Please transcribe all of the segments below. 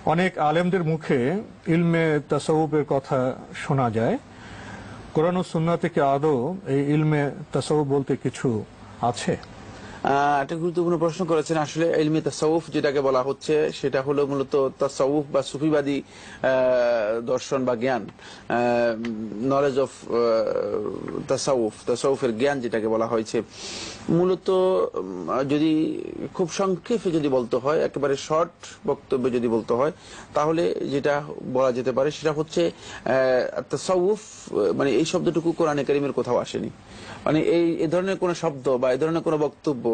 অনেক আলেমদের মুখে ইলমে তাসাউফের কথা শোনা যায়। কোরআন ও সুন্নাহ থেকে আদৌ এই ইলমে তাসাউফ বলতে কিছু আছে? একটা গুরুত্বপূর্ণ প্রশ্ন করেছেন। আসলে ইলমে তাসাউফ যেটাকে বলা হচ্ছে সেটা হলো মূলত তাসাউফ বা সুফিবাদী দর্শন বা জ্ঞান, নলেজ অফ তাসাউফের জ্ঞান যেটাকে বলা হয়েছে। মূলত যদি খুব সংক্ষেপে যদি বলতে হয়, একেবারে শর্ট বক্তব্যে যদি বলতে হয়, তাহলে যেটা বলা যেতে পারে সেটা হচ্ছে তাসাউফ মানে এই শব্দটুকু কোরআনে কারীমের কোথাও আসেনি। মানে এই ধরনের কোন শব্দ বা এই ধরনের কোন বক্তব্য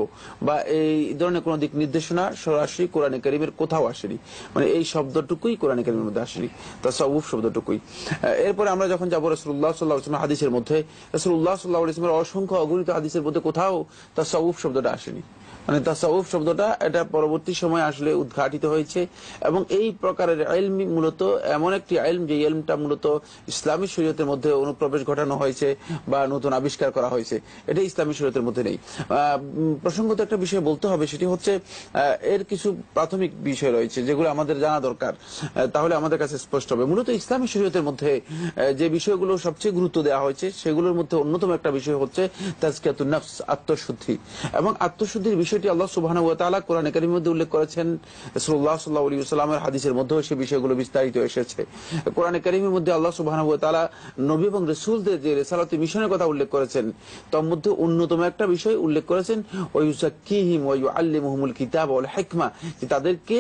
বা এই ধরনের কোন দিক নির্দেশনা সরাসরি কোরআনে কারীমের কোথাও আসেনি। মানে এই শব্দটুকুই কোরআনে কারীমের মধ্যে আসেনি, তাসাউফ শব্দটুকুই। এরপরে আমরা যখন যাবো রাসূলুল্লাহ সাল্লাল্লাহু আলাইহি ওয়াসাল্লাম হাদিসের মধ্যে, রাসূলুল্লাহ সাল্লাল্লাহু আলাইহি ওয়াসাল্লামের অসংখ্য অগণিত হাদিসের মধ্যে কোথাও তাসাউফ শব্দটা আসেনি। মানে তাসাউফ শব্দটা এটা পরবর্তী সময় আসলে উদ্ঘাটিত হয়েছে এবং এই প্রকারের ইলম মূলত এমন একটি ইলম যে ইলমটা মূলত ইসলামী শরীয়তের মধ্যে অনুপ্রবেশ ঘটানো হয়েছে বা নতুন আবিষ্কার করা হয়েছে, এটা ইসলামী শরীয়তের মধ্যে নেই। প্রসঙ্গত একটা বিষয় বলতে হবে, সেটি হচ্ছে এর কিছু প্রাথমিক বিষয় রয়েছে যেগুলো আমাদের জানা দরকার, তাহলে আমাদের কাছে স্পষ্ট হবে। মূলত ইসলামী শরীয়তের মধ্যে যে বিষয়গুলো সবচেয়ে গুরুত্ব দেওয়া হয়েছে সেগুলোর মধ্যে অন্যতম একটা বিষয় হচ্ছে তাজকিয়াতুন নফস, আত্মশুদ্ধি। এবং আত্মশুদ্ধির বিষয়টি আল্লাহ সুবহানাহু ওয়া তাআলা কোরআনে কারীমের মধ্যে উল্লেখ করেছেন, রাসূলুল্লাহ সাল্লাল্লাহু আলাইহি ওয়াসাল্লামের হাদিসের মধ্যেও সেই বিষয়গুলো বিস্তারিত এসেছে। কোরআনে কারীমের মধ্যে আল্লাহ সুবহানাহু ওয়া তাআলা নবী এবং রাসূলদের যে রিসালাতি মিশনের কথা উল্লেখ করেছেন, তার মধ্যে অন্যতম একটা বিষয় উল্লেখ করেছেন ওয়া ইউযাক্কিহিম ওয়া ইউআল্লিমুহুমুল কিতাব ওয়াল হিকমা, যে তাদেরকে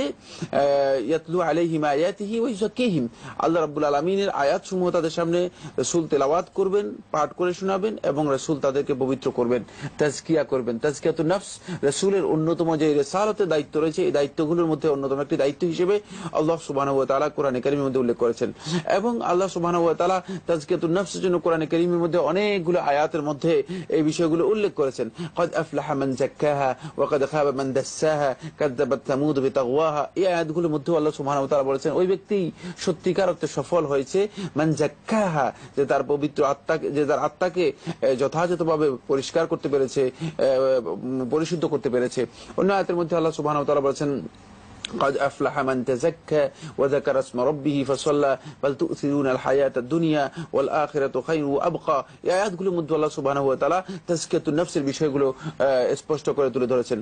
ইয়াতলু আলাইহিম আয়াতিহি ওয়া ইউযাক্কিহিম, আল্লাহ রাব্বুল আলামিনের আয়াতসমূহ তাদের সামনে রাসূল তেলাওয়াত করবেন, পাঠ করে শোনাবেন এবং রাসূল তাদেরকে পবিত্র করবেন, তাজকিয়া করবেন। তাজকিয়াতুন নফস রাসূলের অন্যতম যে রিসালাতের দায়িত্ব রয়েছে, এই দায়িত্বগুলোর মধ্যে অন্যতম একটি দায়িত্ব হিসেবে আল্লাহ সুবহানাহু ওয়া তাআলা কোরআনে কারীমের মধ্যে উল্লেখ করেছেন। এবং আল্লাহ সুবহানাহু ওয়া তাআলা তাজকিয়াতুন নফসের জন্য কোরআনে কারীমের মধ্যে অনেকগুলো আয়াতের মধ্যে এই বিষয়গুলো উল্লেখ করেছেন। ক্বাদ আফলাহা মান যাক্কাহা ওয়া ক্বাদ খাবা মান দাসসাহা কাযাবাত সামুদ বিতাগওয়াহা, এই আয়াতগুলোর মধ্যে আল্লাহ সুবহানাহু ওয়া তাআলা বলেছেন ওই ব্যক্তি সত্যিকার অর্থে সফল হয়েছে, মান যাক্কাহা, যে তার পবিত্র আত্মাকে, যে তার আত্মাকে যথাযথভাবে পরিষ্কার করতে পেরেছে, পরিশুদ্ধ করতে পেরেছে। অন্য আয়াতের মধ্যে আল্লাহ সুবহানাহু ওয়া তাআলা বলেছেন قد أفلح من تزكى وذكر اسم ربه فصلى بل تؤثرون الحياة الدنيا والآخرة خير وأبقى। এই আয়াতগুলোর মধ্যে আল্লাহ সুবহানাহু ওয়া তাআলা তাজকিয়াতুন নফসের বিষয়গুলো স্পষ্ট করে তুলে ধরেছেন।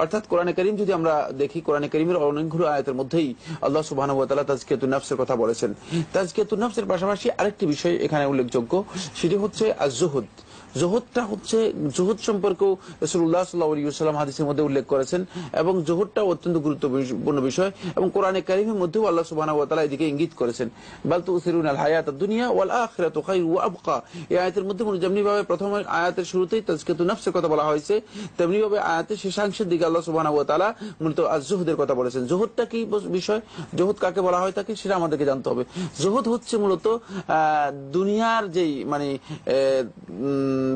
অর্থাৎ কোরআনে কারীম যদি আমরা দেখি, কোরআনে কারীমের অনেকগুলো আয়াতের মধ্যেই আল্লাহ সুবহানাহু ওয়া তাআলা তাজকিয়াতুন নফসের কথা বলেছেন। তাজকিয়াতুন নফসের পাশাপাশি আরেকটি বিষয় এখানে উল্লেখযোগ্য, সেটি হচ্ছে আজ-জুহুদ। জুহুদটা হচ্ছে, জুহুদ সম্পর্কেও রাসূলুল্লাহ সাল্লাল্লাহু আলাইহি ওয়াসাল্লাম হাদিসের মধ্যে উল্লেখ করেছেন এবং জুহুদটা অত্যন্ত গুরুত্বপূর্ণ বিষয় এবং কোরআনে কারীমের মধ্যেও আল্লাহ সুবহানাহু ওয়া তাআলা এদিকে ইঙ্গিত করেছেন। বাল তুসিরুনাল হায়াতাদ দুনিয়া ওয়াল আখিরাতু খায়রু ওয়া আবকা। এই আয়াতের মধ্যে যেমনি ভাবে প্রথম আয়াতের শুরুতেই তাজকিয়াতুন নফসের কথা বলা হয়েছে, তেমনি ভাবে আয়াতের শেষাংশের দিকে আল্লাহ সুবহানাহু ওয়া তাআলা মূলত আজ-জুহুদের কথা বলেছেন। জুহুদটা কি বিষয়, জুহুদ কাকে বলা হয় থাকে সেটা আমাদেরকে জানতে হবে। জুহুদ হচ্ছে মূলত দুনিয়ার যেই মানে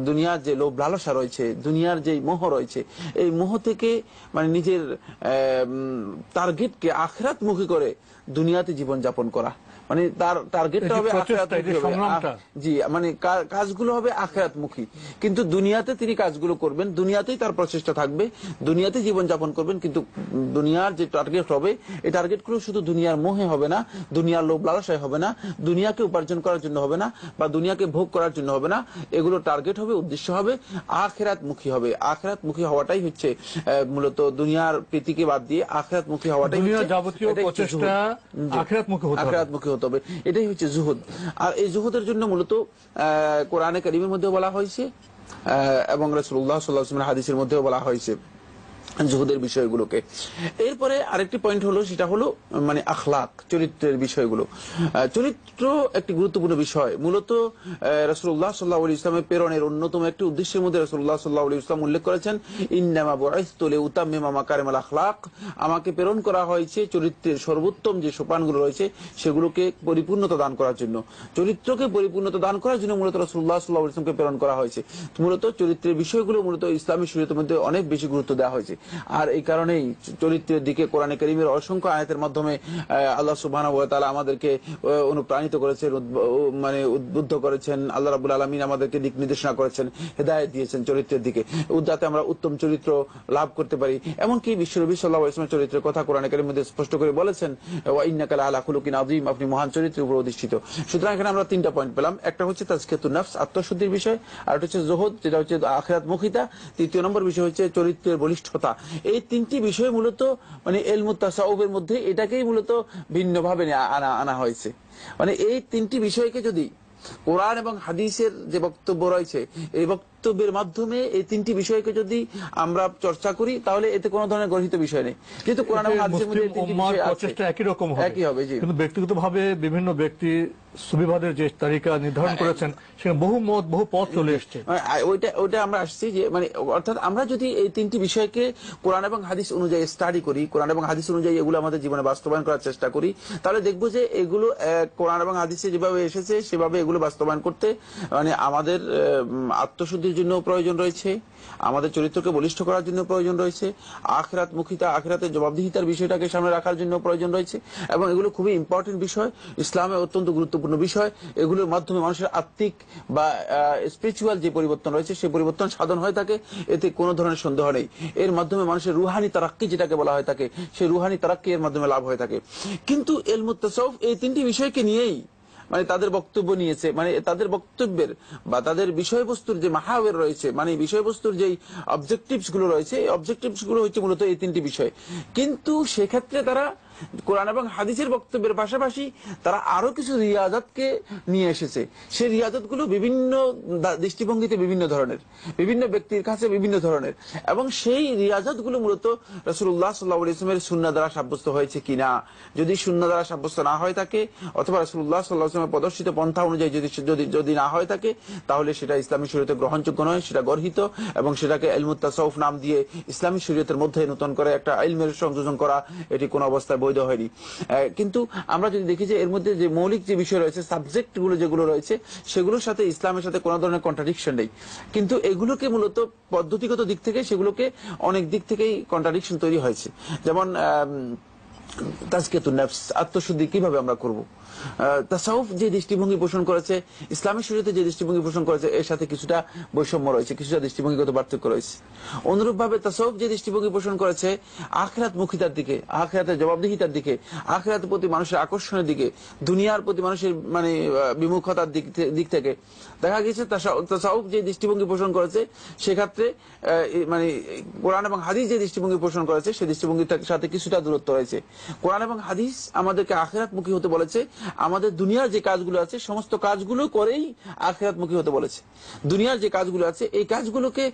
দুনিয়ার যে লোভ লালসা রয়েছে, দুনিয়ার যে মোহ রয়েছে, এই মোহ থেকে মানে নিজের টার্গেটকে আখিরাতমুখী করে দুনিয়াতে জীবন যাপন করা। মানে তার টার্গেটটা হবে আখিরাতমুখী, জি, মানে কাজগুলো হবে আখিরাতমুখী, কিন্তু দুনিয়াতে তিনি কাজগুলো করবেন, দুনিয়াতেই তার প্রচেষ্টা থাকবে, দুনিয়াতে জীবন যাপন করবেন। কিন্তু দুনিয়ার যে টার্গেট হবে, এই টার্গেটগুলো শুধু দুনিয়ার মোহে হবে না, দুনিয়ার লোভ লালসায় হবে না, দুনিয়াকে উপার্জন করার জন্য হবে না বা দুনিয়াকে ভোগ করার জন্য হবে না, এগুলো টার্গেট হবে, উদ্দেশ্য হবে আখিরাতমুখী হবে। আখিরাতমুখী হওয়াটাই হচ্ছে মূলত দুনিয়ার প্রীতিকে বাদ দিয়ে আখিরাতমুখী হওয়াটাই হচ্ছে যাবতীয় প্রচেষ্টা আখিরাতমুখী হতে হবে, এটাই হচ্ছে জুহুদ। আর এই জুহুদের জন্য মূলত কোরআনে কারীমের মধ্যে বলা হয়েছে এবং রাসূলুল্লাহ সাল্লাল্লাহু আলাইহি ওয়াসাল্লাম হাদিসের মধ্যেও বলা হয়েছে জুহুদের বিষয়গুলোকে। এরপরে আরেকটি পয়েন্ট হলো, সেটা হলো মানে আখলাক, চরিত্রের বিষয়গুলো। চরিত্র একটি গুরুত্বপূর্ণ বিষয়। মূলত রাসূলুল্লাহ সাল্লাল্লাহু আলাইহি ওয়াসাল্লামের প্রেরণের অন্যতম একটি উদ্দেশ্যের মধ্যে রাসূলুল্লাহ সাল্লাল্লাহু আলাইহি ওয়াসাল্লাম উল্লেখ করেছেন, ইন্নামা বুইসতু লিউতাম্মিমা মাকারিমাল আখলাক, আমাকে প্রেরণ করা হয়েছে চরিত্রের সর্বোত্তম যে সোপানগুলো রয়েছে সেগুলোকে পরিপূর্ণতা দান করার জন্য, চরিত্রকে পরিপূর্ণতা দান করার জন্য মূলত রাসূলুল্লাহ সাল্লাল্লাহু আলাইহি ওয়াসাল্লামকে প্রেরণ করা হয়েছে। মূলত চরিত্রের বিষয়গুলো মূলত ইসলামী শরীয়তের মধ্যে অনেক বেশি গুরুত্ব দেওয়া হয়েছে। আর এই কারণেই চরিত্রের দিকে কোরআনে কারীমের অসংখ্য আয়াতের মাধ্যমে আল্লাহ সুবহানাহু ওয়া তাআলা আমাদেরকে অনুপ্রাণিত করেছেন, মানে উদ্বুদ্ধ করেছেন। আল্লাহ রাব্বুল আলামিন আমাদেরকে দিক নির্দেশনা করেছেন, হেদায়েত দিয়েছেন চরিত্রের দিকে, যাতে আমরা উত্তম চরিত্র লাভ করতে পারি। এমনকি বিশ্বনবী সাল্লাল্লাহু আলাইহি ওয়াসাল্লামের চরিত্রের কথা কোরআনে কারীমের মধ্যে স্পষ্ট করে বলেছেন, ওয়া ইন্নাকা লাআলা খুলুকিন আযীম, আপনি মহান চরিত্রের উপর অধিষ্ঠিত। সুতরাং এখানে আমরা তিনটা পয়েন্ট পেলাম। একটা হচ্ছে তাজকিয়াতুন নফস, আত্মশুদ্ধির বিষয়, আর একটা হচ্ছে যুহুদ, যেটা হচ্ছে আখিরাত মুখিতা, তৃতীয় নম্বর বিষয় হচ্ছে চরিত্রের বলিষ্ঠতা। এই তিনটি বিষয় মূলত মানে ইলমুত তাসাউফের মধ্যে এটাকেই মূলত ভিন্নভাবে আনা হয়েছে। মানে এই তিনটি বিষয়কে যদি কোরআন এবং হাদিসের যে বক্তব্য রয়েছে, এই বক্তব্যের মাধ্যমে এই তিনটি বিষয়কে যদি আমরা চর্চা করি, তাহলে এতে কোনো ধরনের গর্হিত বিষয় নেই। যেহেতু কোরআন এবং হাদিসের মধ্যে তিনটি বিষয় আছে, প্রচেষ্টা একই রকম হবে, একই হবে। জি, কিন্তু ব্যক্তিগতভাবে বিভিন্ন ব্যক্তি সুবিধাদের যে তালিকা নির্ধারণ করেছেন, সেখানে বহু মত, বহু পথ চলে এসেছে। ওইটা আমরা আসছি যে মানে অর্থাৎ আমরা যদি এই তিনটি বিষয়কে কোরআন এবং হাদিস অনুযায়ী স্টাডি করি, কোরআন এবং হাদিস অনুযায়ী এগুলো আমাদের জীবনে বাস্তবায়ন করার চেষ্টা করি, তাহলে দেখবো যে এগুলো কোরআন এবং হাদিসে যেভাবে এসেছে সেভাবে এগুলো বাস্তবায়ন করতে মানে আমাদের আত্মশুদ্ধির জন্য প্রয়োজন রয়েছে, আমাদের চরিত্রকে বলিষ্ঠ করার জন্য প্রয়োজন রয়েছে, আখিরাত মুখিতা, আখিরাতের জবাবদিহিতার বিষয়টাকে সামনে রাখার জন্য প্রয়োজন রয়েছে। এবং এগুলো খুবই ইম্পর্টেন্ট বিষয়, ইসলামে অত্যন্ত গুরুত্বপূর্ণ বিষয়। এগুলোর মাধ্যমে মানুষের আত্মিক বা স্পিরিচুয়াল যে পরিবর্তন রয়েছে, সেই পরিবর্তন সাধন হয়ে থাকে, এতে কোনো ধরনের সন্দেহ নেই। এর মাধ্যমে মানুষের রুহানি তারাক্কি যেটাকে বলা হয়ে থাকে, সেই রুহানি তারাক্কি এর মাধ্যমে লাভ হয়ে থাকে। কিন্তু ইলমুত তাসাউফ এই তিনটি বিষয়কে নিয়েই মানে তাদের বক্তব্য নিয়েছে, মানে তাদের বক্তব্যের বা তাদের বিষয়বস্তুর যে মাহাওয়ের রয়েছে, মানে বিষয়বস্তুর যেই অবজেক্টিভস গুলো রয়েছে, এই অবজেক্টিভস গুলো হচ্ছে মূলত এই তিনটি বিষয়। কিন্তু সেক্ষেত্রে তারা কোরআন এবং হাদিসের বক্তব্যের পাশাপাশি তারা আরো কিছু রিয়াজতকে নিয়ে এসেছে। সেই রিয়াজত গুলো বিভিন্ন দৃষ্টিভঙ্গিতে বিভিন্ন ধরনের, বিভিন্ন ব্যক্তির কাছে বিভিন্ন ধরনের, এবং সেই রিয়াজত গুলো মূলত রাসূলুল্লাহ সাল্লাল্লাহু আলাইহি ওয়াসাল্লামের সুন্নাহ দ্বারা সাব্যস্ত হয়েছে কিনা। যদি সুন্নাহ দ্বারা সাব্যস্ত না হয়ে থাকে, অথবা রাসূলুল্লাহ সাল্লাল্লাহু আলাইহি ওয়াসাল্লামের প্রদর্শিত পন্থা অনুযায়ী যদি না হয়ে থাকে, তাহলে সেটা ইসলামী শরীয়তে গ্রহণযোগ্য নয়, সেটা গর্হিত, এবং সেটাকে ইলমুত তাসাউফ নাম দিয়ে ইসলামী শরীয়তের মধ্যে নতুন করে একটা ইলমের সংযোজন করা, এটি কোন অবস্থায় বৈধ হয়নি। কিন্তু আমরা যদি দেখি যে এর মধ্যে যে মৌলিক যে বিষয় রয়েছে, সাবজেক্ট গুলো যেগুলো রয়েছে, সেগুলোর সাথে ইসলামের সাথে কোনো ধরনের কন্ট্রাডিকশন নেই। কিন্তু এগুলোকে মূলত পদ্ধতিগত দিক থেকে সেগুলোকে অনেক দিক থেকেই কন্ট্রাডিকশন তৈরি হয়েছে। যেমন তাজকিয়াতুন নফস, আত্মশুদ্ধি কিভাবে আমরা করব। তাসাউফ যে দৃষ্টিভঙ্গি পোষণ করেছে, ইসলামী শরীয়তে যে দৃষ্টিভঙ্গি পোষণ করেছে, এর সাথে কিছুটা বৈষম্য রয়েছে, কিছুটা দৃষ্টিভঙ্গিগত পার্থক্য রয়েছে। অনুরূপভাবে তাসাউফ যে দৃষ্টিভঙ্গি পোষণ করেছে আখিরাত মুখিতার দিকে, আখিরাতের জবাবদিহিতার দিকে, আখিরাতের প্রতি মানুষের আকর্ষণের দিকে, দুনিয়ার প্রতি মানুষের মানে বিমুখতার দিক থেকে দেখা গেছে তাসাউফ যে দৃষ্টিভঙ্গি পোষণ করেছে, সেক্ষেত্রে মানে কোরআন এবং হাদিস যে দৃষ্টিভঙ্গি পোষণ করেছে, সেই দৃষ্টিভঙ্গির সাথে কিছুটা দূরত্ব রয়েছে। কোরআন এবং হাদিস আমাদেরকে আখিরাতমুখী হতে বলেছে, আমাদের দুনিয়ার যে কাজগুলো আছে সমস্ত কাজগুলো করেই আখিরাতমুখী হতে বলেছে। দুনিয়ার যে কাজগুলো আছে এই কাজগুলোকে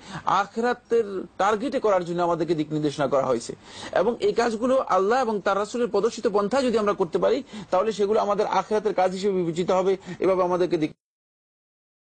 আখিরাতের টার্গেটে করার জন্য আমাদেরকে দিক নির্দেশনা করা হয়েছে, এবং এই কাজগুলো আল্লাহ এবং তার রাসূলের প্রদর্শিত পন্থা যদি আমরা করতে পারি, তাহলে সেগুলো আমাদের আখিরাতের কাজ হিসেবে বিবেচিত হবে। এভাবে আমাদেরকে